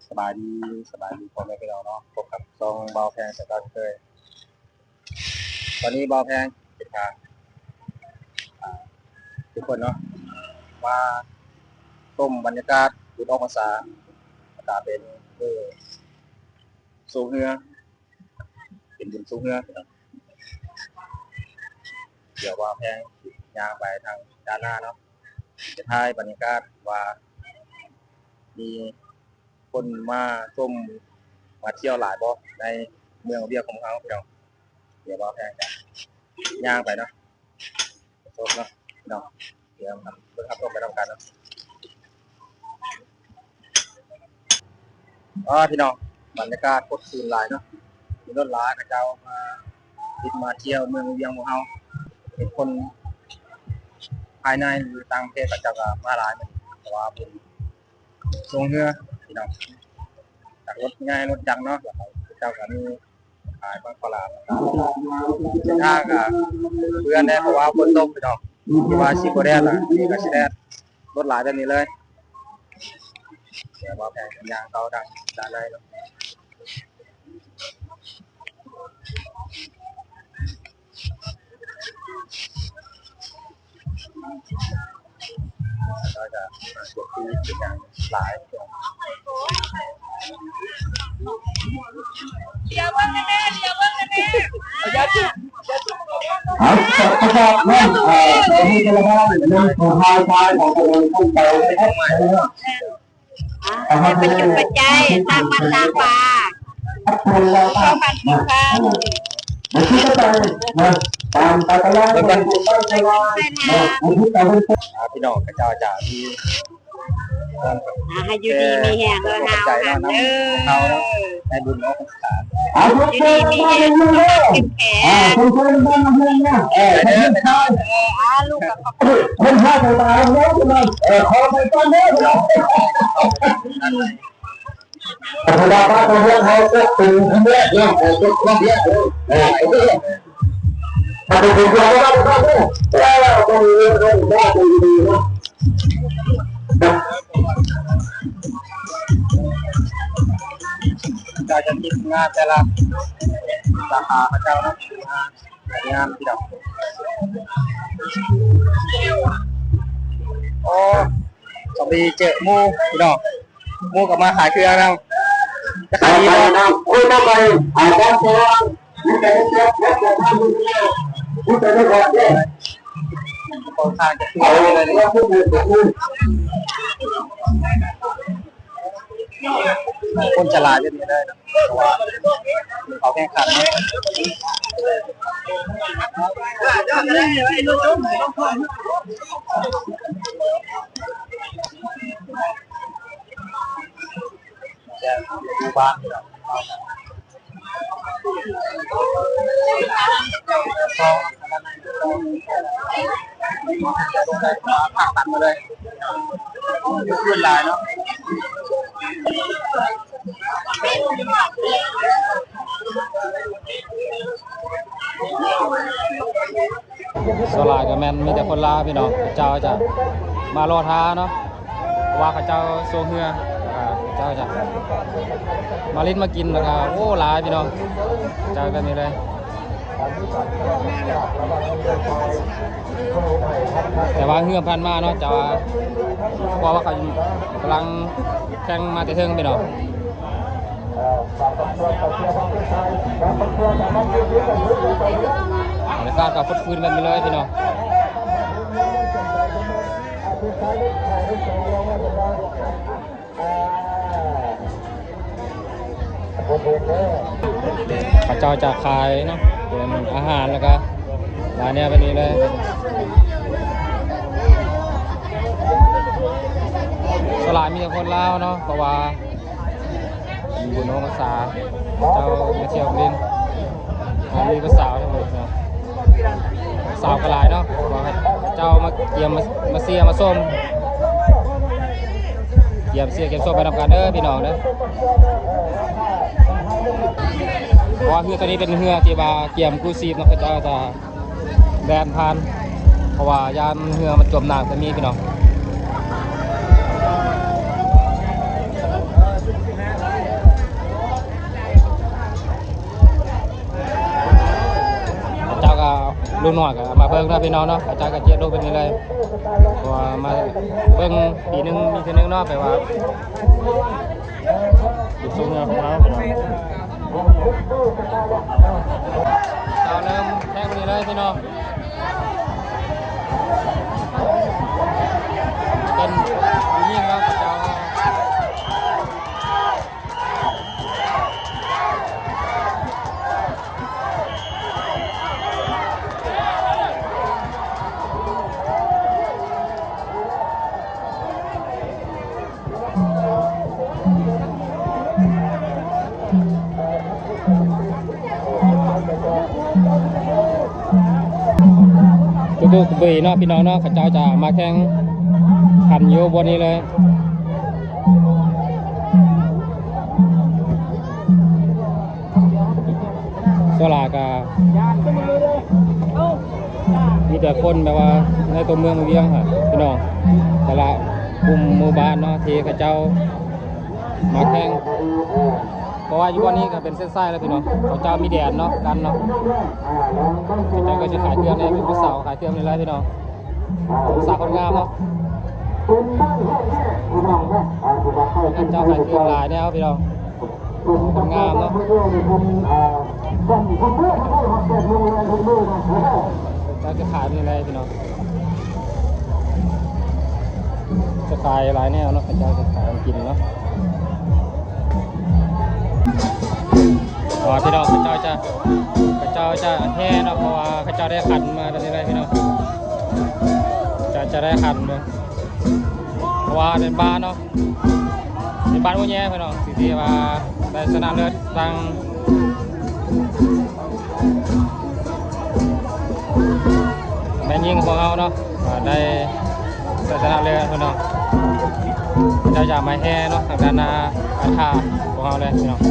สบายดีสบายดีพ่อแม่พี่น้องเนาะพบกับซองเบาแพงสตาร์ทเคยตอนนี้เบาแพงจะพาทุกคนเนาะมาต้มบรรยากาศบุญออกพรรษาอากาศเป็นสูงเฮือเป็นบุญสูงเฮือเดี๋ยวว่าแพงย่างไปทางด้านหน้าเนาะจะถ่ายบรรยากาศว่ามีคนมาส้มมาเที่ยวหลายบ่ในเมืองเบียของเขาเดี๋ยวว่าแพงกันย่างไปเนาะส้มเนาะเนาะเดี๋ยวทำเพื่อขับรถไปทำกันเนาะพี่น้องบรรยากาศโคตรคืนหลายเนาะมีรถหลายกระเจ้ามาติดมาเที่ยวเมืองเบียงของเขาเป็นคนภายในหรือต่างประเทศกระเจ้าก็มาหลายมันแต่ว่าเป็นทรงเรือพี่น้องจากรถง่ายรถจังเนาะเจ้าก็มีขายบางตลาดถ้ากับเพื่อนได้เพราะว่าฝนตกพี่น้องที่ว่าชิโกแดดนี่ก็ชิแดดรถหลายแบบนี้เลยเดี๋ยวว่าแพงยางเขาดังด้านในเนาะก็จะเก็บที่เป็นอย่างหลายเดี๋ยวว่ากันแน่เอาอย่าจุดครับเนี่ยจะมีกระบอกเรื่องของทายของตัวเองต้องไปเป็นจุดปัจจัยสร้างมันสร้างปลาเข้ากันกินข้าวมันคิดไปนะตามตาลาเป็นการพูดไปว่าพี่น้องกระเจ้าจะมีให้อยู่ดีมีแห้งเออหนาวหันในบุญออกพรรษาอยู่ดีมีแห้งเก็บแขนคนบ้านเมืองเนี่ยลูกกับคนฆ่าตัวตายแล้วใช่ไหมขอไปต้อนรับธรรมดาบ้านเมืองเขาก็เป็นทั้งแรกเนี่ยเป็นคนเดียวถ้าเป็นคนเดียวก็ได้แล้วก็มีเรื่องได้ดีนะจะคิดงานแต่ละราคาพระเจ้านะงานที่ดอกสวัสดีเจอมูพี่น้องมูกับมาขายเครื่องนะจะขายดีนะคุณต้องไปอาจารย์เจ้าคุณจะได้เจ้าคุณจะได้บอกเนี่ยคนทางจะซื้อเลยนะคนฉลาดจะมีได้นะเพราะว่าเขาแข่งขันนะจะดูบ้านผักตัดมาเลยขึ้นลายเนาะสลายกับแมนมีแต่คนลาพี่น้องเจ้าจะมารอท้าเนาะว่าข้าเจ้าโซเฮือเจ้าจะมาลิ้นมากินนะครับโอ้หลายพี่น้องเจ้ากันนี่เลยแต่ว่าเฮือพันมาเนาะเจ้าเพราะว่าเขากำลังแข่งมาแต่เทิงพี่น้องบรรยากาศกับฟุดฟื้นกันไปเลยพี่น้องข้าเจ้าจะขายเนาะเป็นอาหารแล้วก็ร้านเนี้ยเป็นนี้เลยสลายมีแต่คนลาวเนาะเพราะว่าบุญโอมาสาเจ้ามาเที่ยวเล่นมีภาษาทั้งหมดเนาะสาวกระไรเนาะเจ้ามาเกี่ยมมาเสียมาส้มเกี่ยมเสียเกี่ยมส้มไปทำการเด้อพี่น้องเด้อเพราะว่าเรือตัวนี้เป็นเรือที่ว่าเกี่ยมกู้ชีพเนาะเจ้าจะแดนผ่านเพราะว่ายามเรือมันจมน้ำจะมีพี่น้อง ลูกน้อยก็มาเบิ่งเนาะพี่น้องเนาะกระจายกระเจี๊ยบลูกเป็นนี่เลยเพราะว่ามาเบิ่งปีหนึงมีทีนึงเนาะแปลว่าจุดสูงเงินของเราเจ้าเริ่มแข่งไปนี่เลยพี่น้องเป็นผู้หญิงแล้วเจ้าทุกๆปีเนาะพี่น้องเนาะเขาเจ้าจะมาแข่งขันอยู่บนนี้เลยโซลากามีแต่คนแบบว่าในตัวเมืองเวียงค่ะพี่น้องแต่ละกลุ่มหมู่บ้านเนาะที่เขาเจ้ามาแข่งเพราะว่าอยู่วันนี้ก็เป็นเส้นไส้แล้วพี่น้องเขาเจ้ามีแดดเนาะกันเนาะเขาเจ้าก็จะขายเครื่องในเป็นผู้สาวขายเครื่องในไรพี่น้องผู้สาวคนงามเนาะกันเจ้าขายเครื่องหลายเนี่ยพี่น้องคนงามเนาะเจ้าจะขายเป็นไรพี่น้องจะขายหลายแนวเนาะเขาเจ้าจะขายกินเนาะพอพี่น้องพระเจ้าจะแห่เนาะเพราะว่าพระเจ้าได้ขันมาตอนนี้เลยพี่น้องจะได้ขันเลยเพราะว่าเป็นบ้านเนาะเป็นบ้านวัวแย่พี่น้องสิ่งที่ว่าได้ชนะเลิศตั้งแม่ยิงของเราเนาะได้ชนะเลิศพี่น้องเจ้าจะมาแห่เนาะทางด้านหน้าอาคาของเราเลยพี่น้อง